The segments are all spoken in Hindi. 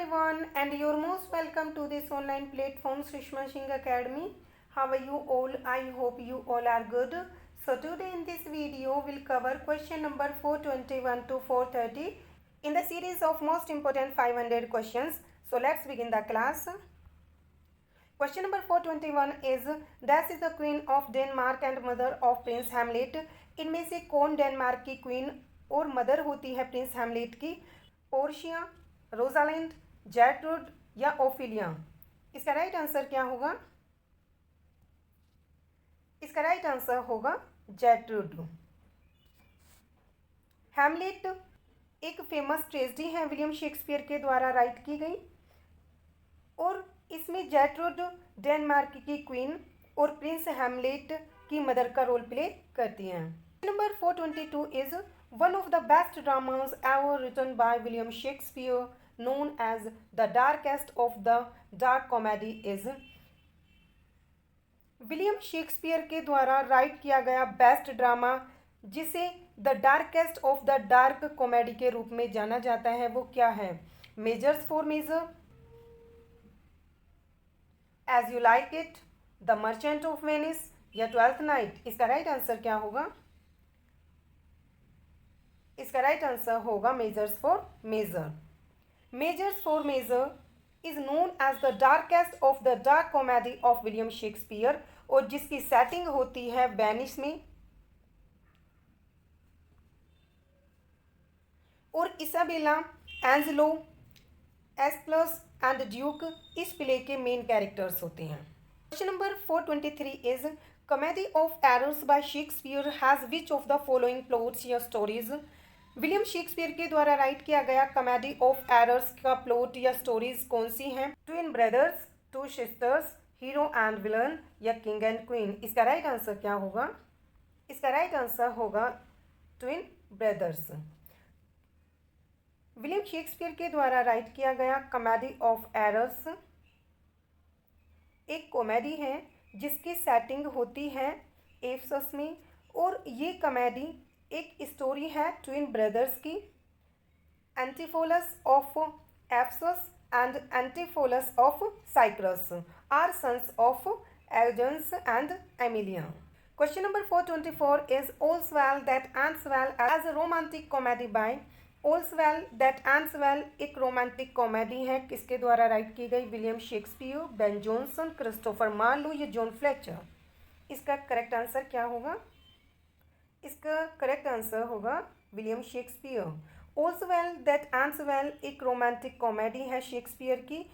everyone, and you're most welcome to this online platform Shrishma Singh Academy. How are you all? I hope you all are good. So today in this video we'll cover question number 421 to 430 in the series of most important 500 questions. So let's begin the class. Question number 421 is Dash is the queen of Denmark and mother of Prince Hamlet. इनमें से कौन डेनमार्क की क्वीन और मदर होती है प्रिंस हैमलेट की? पोर्शिया, रोजालिंड, जैट्रूड या ओफिलिया? इसका राइट आंसर क्या होगा? इसका राइट आंसर होगा जैट्रूड। हैमलेट एक फेमस ट्रेजेडी है, विलियम शेक्सपियर के द्वारा राइट की गई, और इसमें जैट्रूड डेनमार्क की क्वीन और प्रिंस हैमलेट की मदर का रोल प्ले करती हैं। Number 422 is one of the best dramas ever written by William Shakespeare known as the darkest of the dark comedy is। William Shakespeare के द्वारा राइट किया गया बेस्ट ड्रामा जिसे the darkest of the dark comedy के रूप में जाना जाता है वो क्या है? Measures for measure, as you like it, the merchant of Venice या ट्वेल्थ नाइट? इसका राइट आंसर क्या होगा? इसका राइट आंसर होगा measures for measure. Measures for Measure is known as the darkest of the dark comedy of William Shakespeare और जिसकी सेटिंग होती है वेनिस में, और इसाबेला, एंजलो, एस्प्लस एंड ड्यूक इस प्ले के मेन कैरेक्टर्स होते हैं। Question number 423 is comedy of errors bye Shakespeare has which of the following plots या स्टोरीज? विलियम शेक्सपियर के द्वारा राइट किया गया कॉमेडी ऑफ एरर्स का प्लॉट या स्टोरीज कौन सी हैं? Twin brothers, two sisters, hero and villain या किंग एंड क्वीन? इसका राइट आंसर क्या होगा? इसका राइट आंसर होगा ट्विन ब्रदर्स। विलियम शेक्सपियर के द्वारा राइट किया गया कॉमेडी ऑफ एरर्स एक कॉमेडी है जिसकी सेटिंग होती है एफेसस में, और ये कॉमेडी एक स्टोरी है ट्विन ब्रदर्स की। Antipholus of Ephesus and Antipholus of Cyprus are sons of Egeon and Emilia. Question number 424 is all's well that ends well as a romantic comedy by. All's well that ends well एक रोमांटिक कॉमेडी है, किसके द्वारा राइट की गई? William Shakespeare, Ben Jonson, Christopher Marlowe या जॉन फ्लेचर? इसका करेक्ट आंसर क्या होगा? इसका करेक्ट आंसर होगा William Shakespeare. All's well that ends well एक रोमांटिक कॉमेडी है शेक्सपियर की,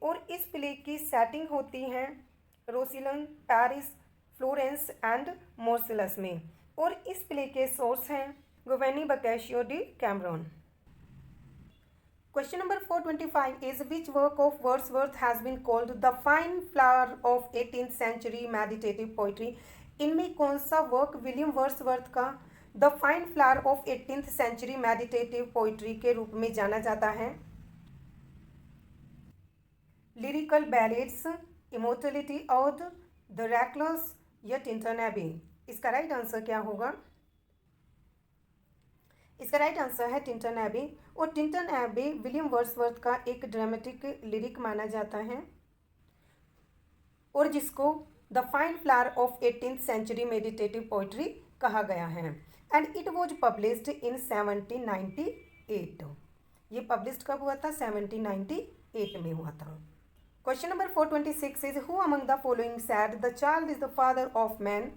और इस प्ले की सेटिंग होती है Rossillion, Paris, Florence and Marseilles में, और इस प्ले के सोर्स हैं गिवेनी बोccaccio Decameron. Question number 425 is which work of Wordsworth has been called the fine flower of 18th century meditative poetry? इनमें कौन सा वर्क विलियम वर्ड्सवर्थ का the fine flower of 18th century meditative poetry के रूप में जाना जाता है? Lyrical ballads, immortality of the reckless या टिंटन एबी? इसका राइट आंसर क्या होगा? इसका राइट आंसर है टिंटन एबी, और टिंटन एबी विलियम वर्ड्सवर्थ का एक ड्रामेटिक लिरिक माना जाता है, और जिसको the fine flower of 18th century meditative poetry कहा गया है, and it was published in 1798। ये पब्लिश्ड कब हुआ था? 1798 में हुआ था। Question number 426 is who among the following sad the child is the father of man?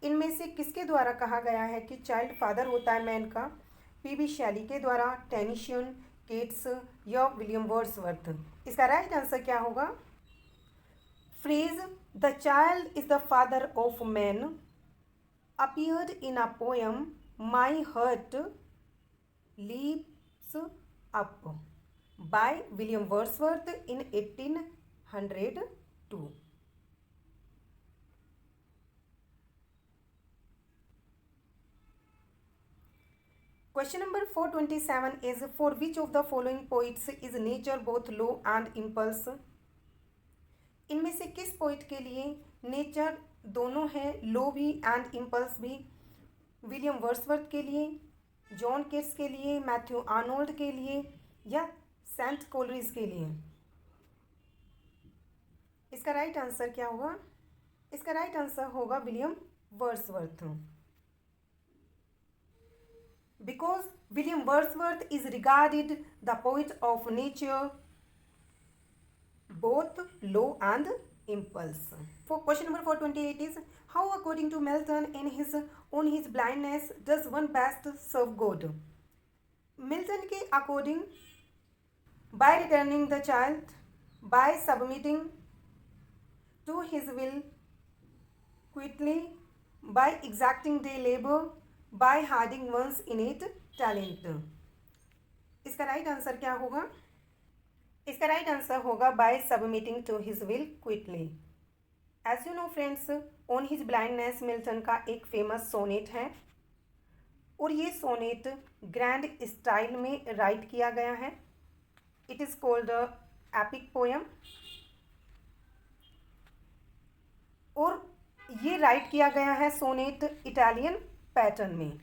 इनमें से किसके द्वारा कहा गया है कि चाइल्ड फादर होता है मैन का? पीबी शैली के द्वारा, टेनिसन, केट्स या विलियम वर्ड्सवर्थ? इसका राइट आंसर क्या होगा? Phrase "the child is the father of man" appeared in a poem "My Heart Leaps Up" by William Wordsworth in 1802. Question number 427 is for which of the following poets is nature both law and impulse? इनमें से किस पोइट के लिए नेचर दोनों है, लो भी एंड इम्पल्स भी? विलियम वर्ड्सवर्थ के लिए, जॉन केट्स के लिए, मैथ्यू आर्नोल्ड के लिए या सेंट कोलरिज के लिए। इसका राइट आंसर क्या होगा? इसका राइट आंसर होगा William Wordsworth. Because William Wordsworth is regarded the poet of nature, both law and impulse. For question number 428 is, how according to Milton in his on his blindness does one best serve God? Milton के according, by returning the child, by submitting to his will quickly, by exacting day labor, by hiding one's innate talent. इसका राइट आंसर क्या होगा? इसका राइट आंसर होगा by submitting to his will quickly. As you know friends, on his blindness Milton का एक फेमस सोनेट है और ये सोनेट ग्रैंड स्टाइल में राइट किया गया है। It is called epic poem और ये राइट किया गया है सोनेट इटालियन पैटर्न में।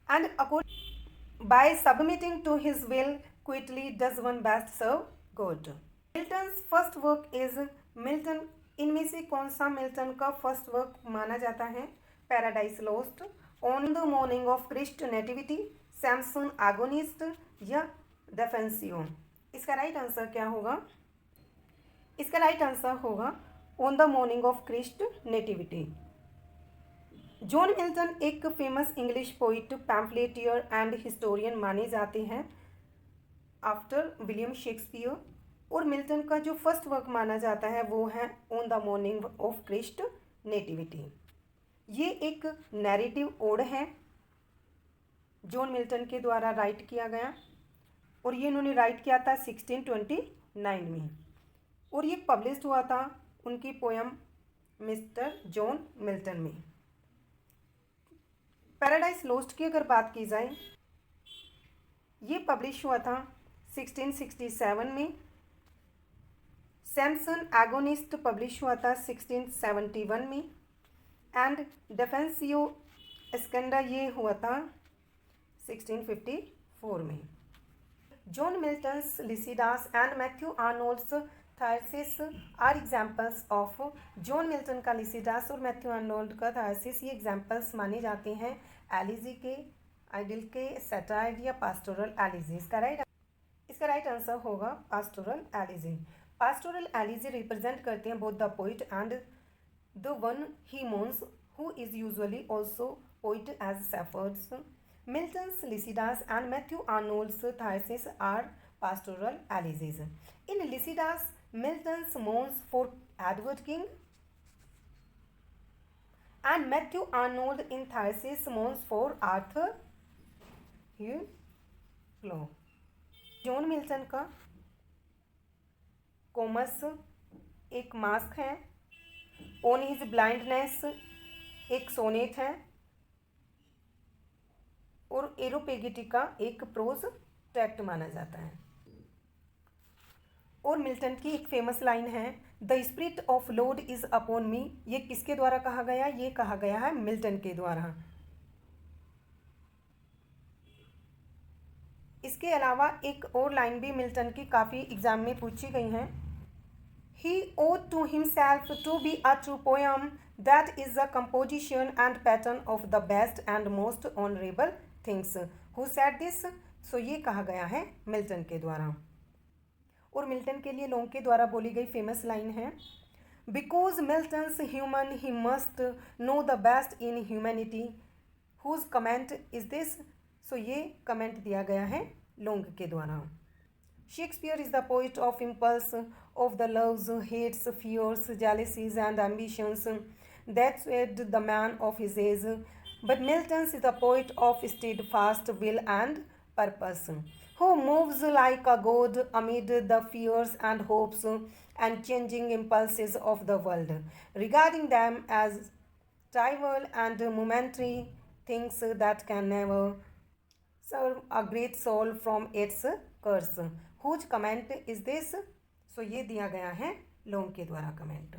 And according by submitting to his will quickly does one best serve God. Milton's first work is Milton, इनमें से कौन सा मिल्टन का फर्स्ट वर्क माना जाता है? Paradise Lost, on the morning of Christ nativity, Samson Agonistes या डेफेंसियो। इसका राइट आंसर क्या होगा? इसका राइट आंसर होगा on the morning of Christ nativity. John Milton एक famous English poet, pamphleteer and historian माने जाते हैं आफ्टर विलियम शेक्सपियर और मिल्टन का जो फर्स्ट वर्क माना जाता है वो है on the morning of Christ nativity. ये एक नैरेटिव ओड है जॉन मिल्टन के द्वारा राइट किया गया और ये इन्होंने राइट किया था 1629 में और ये पब्लिश हुआ था उनकी पोएम मिस्टर जॉन मिल्टन में। पैराडाइज लॉस्ट की अगर बात की जाए, ये पब्लिश हुआ था 1667 में। सैमसन एगोनिस्ट पब्लिश हुआ था 1671 में एंड डेफेंसियो एस्केंडा ये हुआ था 1654 में। John Milton's Lycidas and Matthew Arnold's Thyrsis are examples of. John Milton का लिसिडास और मैथ्यू आर्नोल्ड का थायरसिस ये एग्जाम्पल्स माने जाते हैं एलिजी के, आइडिल के, सैटायर या पास्टोरल एलिजी। इसका राइट आंसर होगा pastoral elegy. Pastoral elegy represent करते हैं both the poet and the one he mourns who is usually also poet as shepherds. Milton's Lycidas and Matthew Arnold's Thyrsis are pastoral elegies. In Lycidas, Milton's mourns for Edward King and Matthew Arnold in Thyrsis mourns for Arthur Hugh. John Milton का कोमस एक मास्क है, ऑन हिज ब्लाइंडनेस एक सोनेट है और एरोपेगिटिका एक प्रोज टेक्स्ट माना जाता है। और मिल्टन की एक फेमस लाइन है, the spirit of Lord is upon मी। ये किसके द्वारा कहा गया? ये कहा गया है मिल्टन के द्वारा। इसके अलावा एक और लाइन भी मिल्टन की काफ़ी एग्जाम में पूछी गई हैं। He ought to himself to be a true poem that is a composition and pattern of the best and most honourable things. Who said this? So ये कहा गया है मिल्टन के द्वारा। और मिल्टन के लिए लोंग के द्वारा बोली गई फेमस लाइन है, because Milton's human he must know the best in humanity whose comment is this. So ये कमेंट दिया गया है लोंग के द्वारा। Shakespeare is the poet of impulse of the loves, hates, fears, jealousies and ambitions that swayed the man of his age, but Milton is the poet of steadfast will and purpose, who moves like a god amid the fears and hopes and changing impulses of the world, regarding them as trivial and momentary things that can never serve a great soul from its curse. Whose comment is this? So ये दिया गया है लोंग के द्वारा कमेंट।